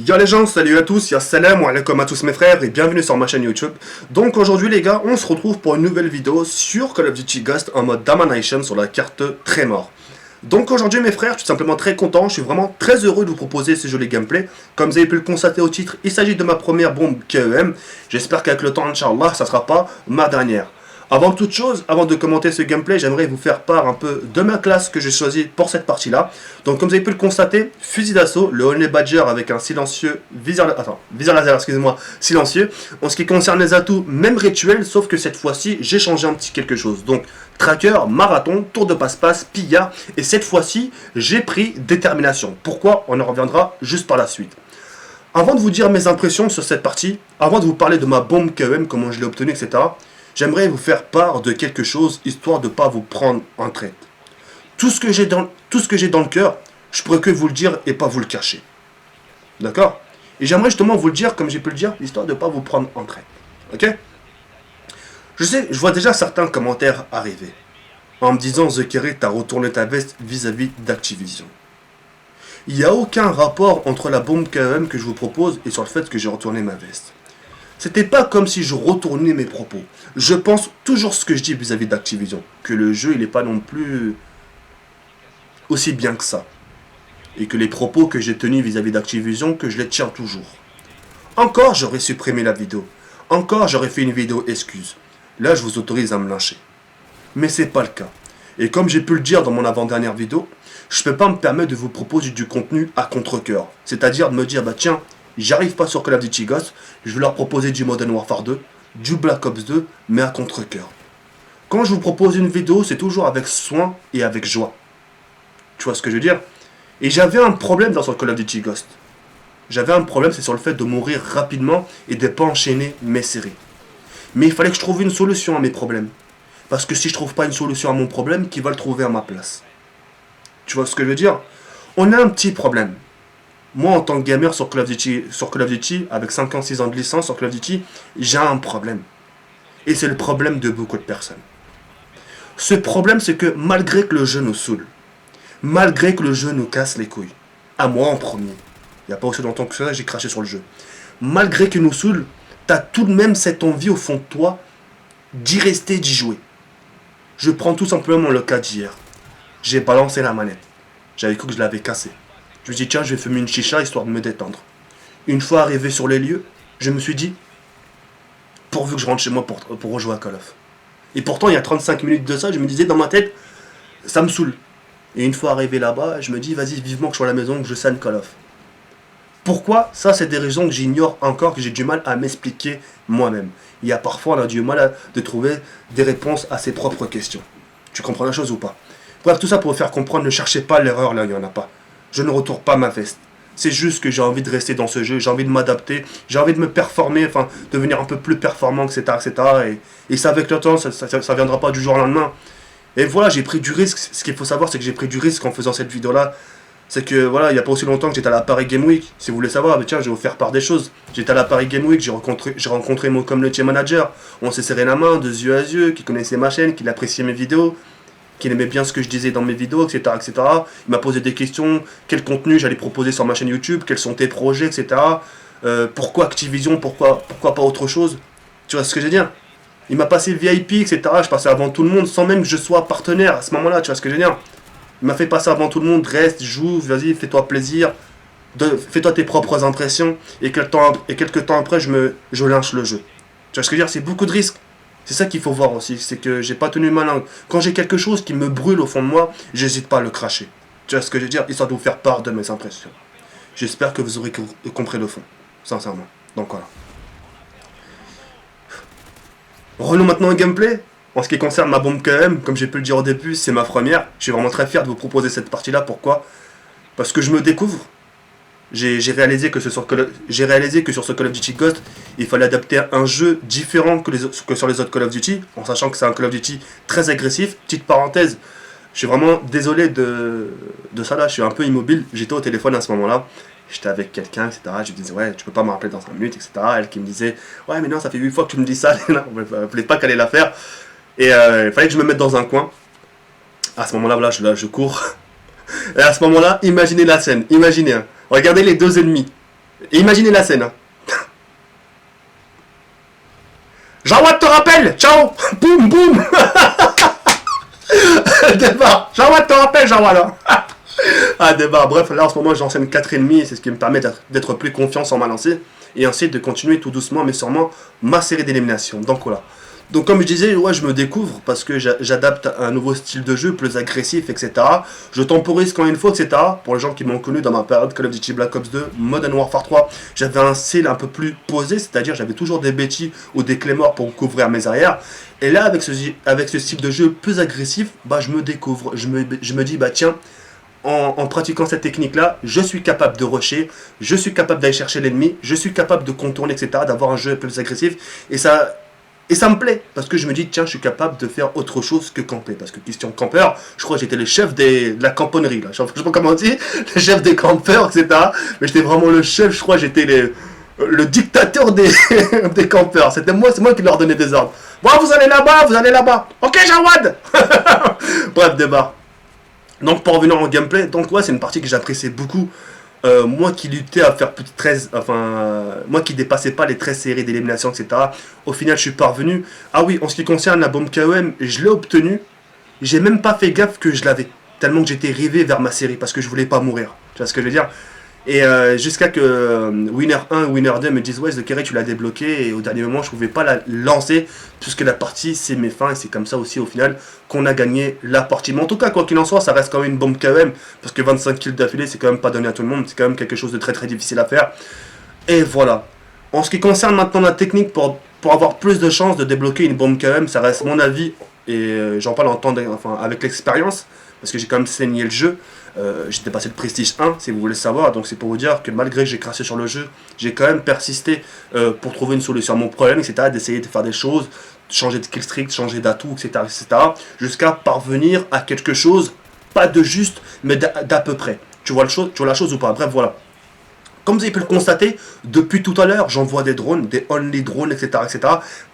Yo les gens, salut à tous, ya salam wa alaikum à tous mes frères et bienvenue sur ma chaîne YouTube. Donc aujourd'hui les gars, on se retrouve pour une nouvelle vidéo sur Call of Duty Ghost en mode Domination sur la carte Tremor. Donc aujourd'hui mes frères, je suis simplement très content, je suis vraiment très heureux de vous proposer ce joli gameplay. Comme vous avez pu le constater au titre, il s'agit de ma première bombe KEM. J'espère qu'avec le temps, Inch'Allah, ça sera pas ma dernière. Avant toute chose, avant de commenter ce gameplay, j'aimerais vous faire part un peu de ma classe que j'ai choisie pour cette partie-là. Donc comme vous avez pu le constater, fusil d'assaut, le Honey Badger avec un silencieux, viseur laser, excusez-moi, silencieux. En ce qui concerne les atouts, même rituel, sauf que cette fois-ci, j'ai changé un petit quelque chose. Donc tracker, marathon, tour de passe-passe, pillard, et cette fois-ci, j'ai pris détermination. Pourquoi? On en reviendra juste par la suite. Avant de vous dire mes impressions sur cette partie, avant de vous parler de ma bombe KEM, comment je l'ai obtenue, etc., j'aimerais vous faire part de quelque chose, histoire de ne pas vous prendre en traite. Tout ce que j'ai dans le cœur, je pourrais que vous le dire et pas vous le cacher. D'accord? Et j'aimerais justement vous le dire, comme j'ai pu le dire, histoire de ne pas vous prendre en traite. Ok? Je sais, je vois déjà certains commentaires arriver, en me disant, The Kerry, t'as retourné ta veste vis-à-vis d'Activision. Il n'y a aucun rapport entre la bombe KEM que je vous propose et sur le fait que j'ai retourné ma veste. C'était pas comme si je retournais mes propos. Je pense toujours ce que je dis vis-à-vis d'Activision. Que le jeu, il n'est pas non plus aussi bien que ça. Et que les propos que j'ai tenus vis-à-vis d'Activision, que je les tiens toujours. Encore, j'aurais supprimé la vidéo. Encore, j'aurais fait une vidéo excuse. Là, je vous autorise à me lyncher. Mais c'est pas le cas. Et comme j'ai pu le dire dans mon avant-dernière vidéo, je peux pas me permettre de vous proposer du contenu à contre-cœur. C'est-à-dire de me dire, bah tiens, j'arrive pas sur Call of Duty Ghost, je vais leur proposer du Modern Warfare 2, du Black Ops 2, mais à contre-cœur. Quand je vous propose une vidéo, c'est toujours avec soin et avec joie. Tu vois ce que je veux dire? Et j'avais un problème dans ce Call of Duty Ghost. J'avais un problème, c'est sur le fait de mourir rapidement et de ne pas enchaîner mes séries. Mais il fallait que je trouve une solution à mes problèmes. Parce que si je trouve pas une solution à mon problème, qui va le trouver à ma place? Tu vois ce que je veux dire? On a un petit problème. Moi, en tant que gamer sur Call of Duty, avec 5 ans, 6 ans de licence sur Call of Duty, j'ai un problème. Et c'est le problème de beaucoup de personnes. Ce problème, c'est que malgré que le jeu nous saoule, malgré que le jeu nous casse les couilles, à moi en premier, il n'y a pas aussi longtemps que ça, j'ai craché sur le jeu. Malgré qu'il nous saoule, tu as tout de même cette envie au fond de toi d'y rester, d'y jouer. Je prends tout simplement le cas d'hier. J'ai balancé la manette. J'avais cru que je l'avais cassée. Je me suis dit, tiens, je vais fumer une chicha histoire de me détendre. Une fois arrivé sur les lieux, je me suis dit, pourvu que je rentre chez moi pour rejouer à Call of. Et pourtant, il y a 35 minutes de ça, je me disais dans ma tête, ça me saoule. Et une fois arrivé là-bas, je me dis, vas-y, vivement que je sois à la maison, que je saigne Call of. Pourquoi? Ça, c'est des raisons que j'ignore encore, que j'ai du mal à m'expliquer moi-même. Il y a parfois, on a du mal de trouver des réponses à ses propres questions. Tu comprends la chose ou pas? Bref, tout ça pour vous faire comprendre, ne cherchez pas l'erreur là, il n'y en a pas. Je ne retourne pas ma veste. C'est juste que j'ai envie de rester dans ce jeu, j'ai envie de m'adapter, j'ai envie de me performer, enfin, devenir un peu plus performant, etc. etc. Et ça, avec le temps, ça ne viendra pas du jour au lendemain. Et voilà, j'ai pris du risque. Ce qu'il faut savoir, c'est que j'ai pris du risque en faisant cette vidéo-là. C'est que, voilà, il n'y a pas aussi longtemps que j'étais à la Paris Game Week. Si vous voulez savoir, mais tiens, je vais vous faire part des choses. J'étais à la Paris Game Week, j'ai rencontré mon community manager. On s'est serré la main, de yeux à yeux, qui connaissait ma chaîne, qui appréciait mes vidéos, qu'il aimait bien ce que je disais dans mes vidéos, etc. etc. Il m'a posé des questions, quel contenu j'allais proposer sur ma chaîne YouTube, quels sont tes projets, etc. Pourquoi Activision, pourquoi pas autre chose? Tu vois ce que je veux dire? Il m'a passé VIP, etc. Je passais avant tout le monde, sans même que je sois partenaire à ce moment-là, tu vois ce que je veux dire? Il m'a fait passer avant tout le monde, reste, joue, vas-y, fais-toi plaisir, fais-toi tes propres impressions, et quelques temps après, je lynche le jeu. Tu vois ce que je veux dire? C'est beaucoup de risques. C'est ça qu'il faut voir aussi, c'est que j'ai pas tenu ma langue. Quand j'ai quelque chose qui me brûle au fond de moi, j'hésite pas à le cracher. Tu vois ce que je veux dire? Histoire de vous faire part de mes impressions. J'espère que vous aurez compris le fond, sincèrement. Donc voilà. Revenons maintenant au gameplay. En ce qui concerne ma bombe KM, comme j'ai pu le dire au début, c'est ma première. Je suis vraiment très fier de vous proposer cette partie-là. Pourquoi? Parce que je me découvre. J'ai réalisé que sur ce Call of Duty Ghost, il fallait adapter un jeu différent que sur les autres Call of Duty, en sachant que c'est un Call of Duty très agressif. Petite parenthèse, je suis vraiment désolé de ça là, je suis un peu immobile. J'étais au téléphone à ce moment-là, j'étais avec quelqu'un, etc. Je lui disais, ouais, tu peux pas me rappeler dans 5 minutes, etc. Elle qui me disait, ouais, mais non, ça fait 8 fois que tu me dis ça, on ne voulait pas qu'elle allait la faire. Et il fallait que je me mette dans un coin. À ce moment-là, voilà, je cours. Et à ce moment-là, imaginez la scène, imaginez, hein. Regardez les deux ennemis. Et imaginez la scène. Hein. Jawad te rappelle. Ciao. Boum, boum. Débat. Jawad te rappelle, Jawad. Hein. Ah, débat. Bref, là en ce moment j'enseigne 4,5 et c'est ce qui me permet d'être plus confiant en ma lancée. Et ainsi de continuer tout doucement mais sûrement ma série d'élimination. Donc voilà. Donc comme je disais, ouais, je me découvre parce que j'adapte un nouveau style de jeu plus agressif, etc. Je temporise quand il faut, etc. Pour les gens qui m'ont connu dans ma période Call of Duty Black Ops 2, Modern Warfare 3, j'avais un style un peu plus posé, c'est-à-dire j'avais toujours des Betty ou des Claymore pour couvrir mes arrières. Et là, avec ce style de jeu plus agressif, bah, je me découvre. Je me dis, bah tiens, en pratiquant cette technique-là, je suis capable de rusher, je suis capable d'aller chercher l'ennemi, je suis capable de contourner, etc., d'avoir un jeu plus agressif. Et ça me plaît, parce que je me dis, tiens, je suis capable de faire autre chose que camper. Parce que question campeur, je crois que j'étais le chef de la camponnerie, là. Je sais pas comment on dit, le chef des campeurs, etc. Mais j'étais vraiment le chef, je crois que j'étais le dictateur des, des campeurs. C'est moi qui leur donnais des ordres. Bon, vous allez là-bas, vous allez là-bas. Ok, Jawad. Bref, débat. Donc pour revenir en gameplay, donc ouais, c'est une partie que j'appréciais beaucoup. Moi qui luttais à faire plus de 13, moi qui dépassais pas les 13 séries d'élimination, etc. Au final, je suis parvenu. Ah oui, en ce qui concerne la bombe KOM, je l'ai obtenue. J'ai même pas fait gaffe que je l'avais. Tellement que j'étais rivé vers ma série parce que je voulais pas mourir. Tu vois ce que je veux dire? Et jusqu'à que Winner 1 ou Winner 2 me disent ouais, The Kerry, tu l'as débloqué. Et au dernier moment, je pouvais pas la lancer puisque la partie c'est mes fins. Et c'est comme ça aussi au final qu'on a gagné la partie. Mais en tout cas, quoi qu'il en soit, ça reste quand même une bombe KM. Parce que 25 kills d'affilée, c'est quand même pas donné à tout le monde. C'est quand même quelque chose de très très difficile à faire. Et voilà. En ce qui concerne maintenant la technique pour avoir plus de chances de débloquer une bombe KM, ça reste mon avis. Et j'en parle avec l'expérience. Parce que j'ai quand même saigné le jeu. J'étais passé de Prestige 1, si vous voulez savoir. Donc c'est pour vous dire que malgré que j'ai craché sur le jeu, j'ai quand même persisté pour trouver une solution à mon problème, etc. D'essayer de faire des choses, changer de kill streak, changer d'atout, etc. Jusqu'à parvenir à quelque chose, pas de juste, mais d'à peu près. Tu vois la chose ou pas? Bref, voilà. Comme vous avez pu le constater, depuis tout à l'heure, j'envoie des drones, des only drones, etc.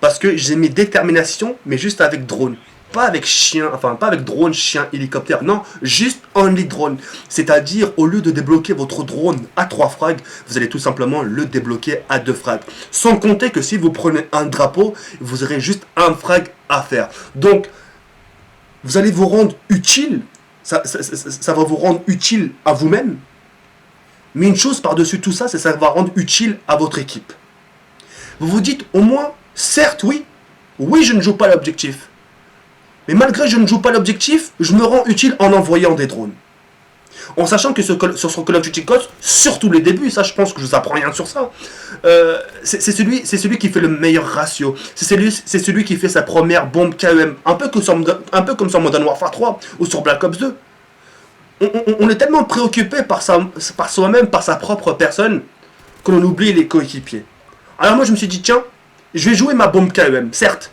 Parce que j'ai mis détermination, mais juste avec drone. Pas avec chien, pas avec drone, chien, hélicoptère, non, juste only drone. C'est-à-dire, au lieu de débloquer votre drone à 3 frags, vous allez tout simplement le débloquer à 2 frags. Sans compter que si vous prenez un drapeau, vous aurez juste un frag à faire. Donc, vous allez vous rendre utile, ça va vous rendre utile à vous-même. Mais une chose par-dessus tout ça, c'est que ça va rendre utile à votre équipe. Vous vous dites, au moins, certes, oui, je ne joue pas l'objectif. Mais malgré que je ne joue pas l'objectif, je me rends utile en envoyant des drones. En sachant que sur ce Call of Duty Ghost, surtout les débuts, ça je pense que je vous apprends rien sur ça, c'est celui qui fait le meilleur ratio. C'est celui qui fait sa première bombe KEM, un peu comme sur Modern Warfare 3 ou sur Black Ops 2. On est tellement préoccupé par soi-même, par sa propre personne, que l'on oublie les coéquipiers. Alors moi je me suis dit, tiens, je vais jouer ma bombe KEM, certes.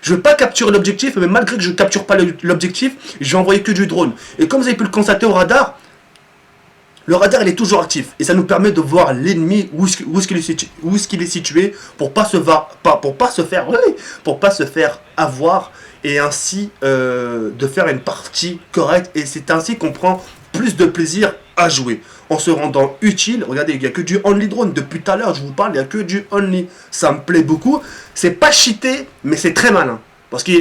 Je ne veux pas capturer l'objectif, mais malgré que je ne capture pas l'objectif, je vais envoyer que du drone. Et comme vous avez pu le constater au radar, le radar il est toujours actif. Et ça nous permet de voir l'ennemi, où est-ce qu'il est situé, pour pas se faire avoir, et ainsi de faire une partie correcte. Et c'est ainsi qu'on prend plus de plaisir à jouer. En se rendant utile, regardez, il n'y a que du only drone. Depuis tout à l'heure, je vous parle, il n'y a que du only. Ça me plaît beaucoup. C'est pas cheaté, mais c'est très malin. Parce que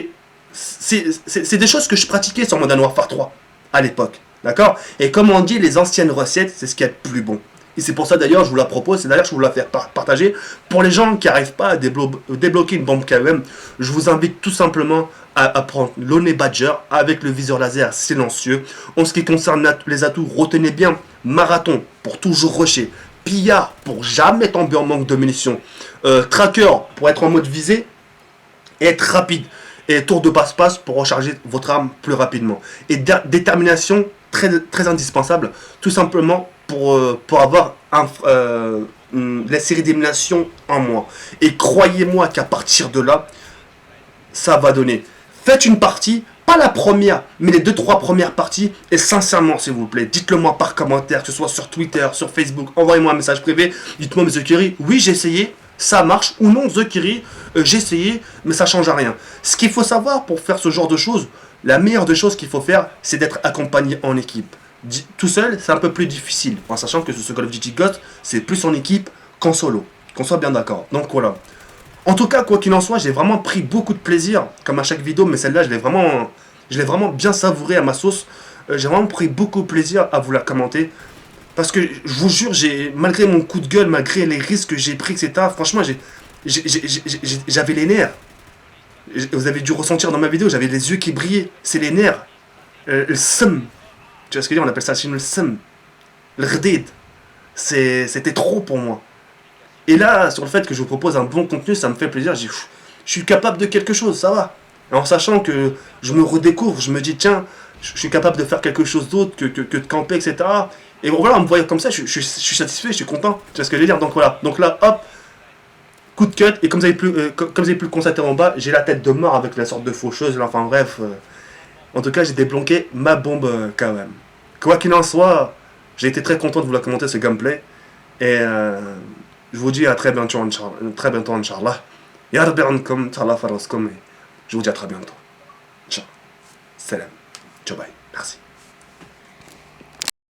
c'est des choses que je pratiquais sur Modern Warfare 3 à l'époque. D'accord? Et comme on dit, les anciennes recettes, c'est ce qu'il y a de plus bon. Et c'est pour ça d'ailleurs, je vous la propose, c'est d'ailleurs je vous la faire partager. Pour les gens qui n'arrivent pas à débloquer une bombe KEM, je vous invite tout simplement à prendre l'Oney Badger avec le viseur laser silencieux. En ce qui concerne les atouts, retenez bien Marathon pour toujours rusher, Pillard pour jamais tomber en manque de munitions, Tracker pour être en mode visée et être rapide, et Tour de passe-passe pour recharger votre arme plus rapidement. Et détermination très, très indispensable, tout simplement pour avoir la série d'élimination en moins. Et croyez-moi qu'à partir de là, ça va donner. Faites une partie, pas la première, mais les 2-3 premières parties. Et sincèrement, s'il vous plaît, dites-le moi par commentaire, que ce soit sur Twitter, sur Facebook, envoyez-moi un message privé. Dites-moi, mais The Kerry, oui, j'ai essayé, ça marche, ou non, The Kerry, j'ai essayé, mais ça change à rien. Ce qu'il faut savoir pour faire ce genre de choses, la meilleure des choses qu'il faut faire, c'est d'être accompagné en équipe. Tout seul, c'est un peu plus difficile, en sachant que ce Call of Duty Ghost, c'est plus en équipe qu'en solo. Qu'on soit bien d'accord. Donc voilà. En tout cas, quoi qu'il en soit, j'ai vraiment pris beaucoup de plaisir, comme à chaque vidéo, mais celle-là, je l'ai vraiment bien savourée à ma sauce. J'ai vraiment pris beaucoup de plaisir à vous la commenter. Parce que je vous jure, malgré mon coup de gueule, malgré les risques que j'ai pris, etc., franchement, j'avais les nerfs. Vous avez dû ressentir dans ma vidéo, j'avais les yeux qui brillaient. C'est les nerfs. Le seum. Tu vois ce que je veux dire? On appelle ça chez nous le seum. Le rdid. C'était trop pour moi. Et là, sur le fait que je vous propose un bon contenu, ça me fait plaisir. Je suis capable de quelque chose, ça va. Et en sachant que je me redécouvre, je me dis, tiens, je suis capable de faire quelque chose d'autre que de camper, etc. Et bon, voilà, en me voyant comme ça, je suis satisfait, je suis content. Tu vois ce que je veux dire? Donc voilà. Donc là, hop, coup de cut. Et comme vous avez pu le constater en bas, j'ai la tête de mort avec la sorte de faucheuse. Là, enfin bref. En tout cas, j'ai débloqué ma bombe quand même. Quoi qu'il en soit, j'ai été très content de vous la commenter ce gameplay. Et je vous dis à très bientôt, Inch'Allah. Ya Rabbi ankum, Inch'Allah faraskum. Je vous dis à très bientôt. Ciao. Salam. Ciao, bye. Merci.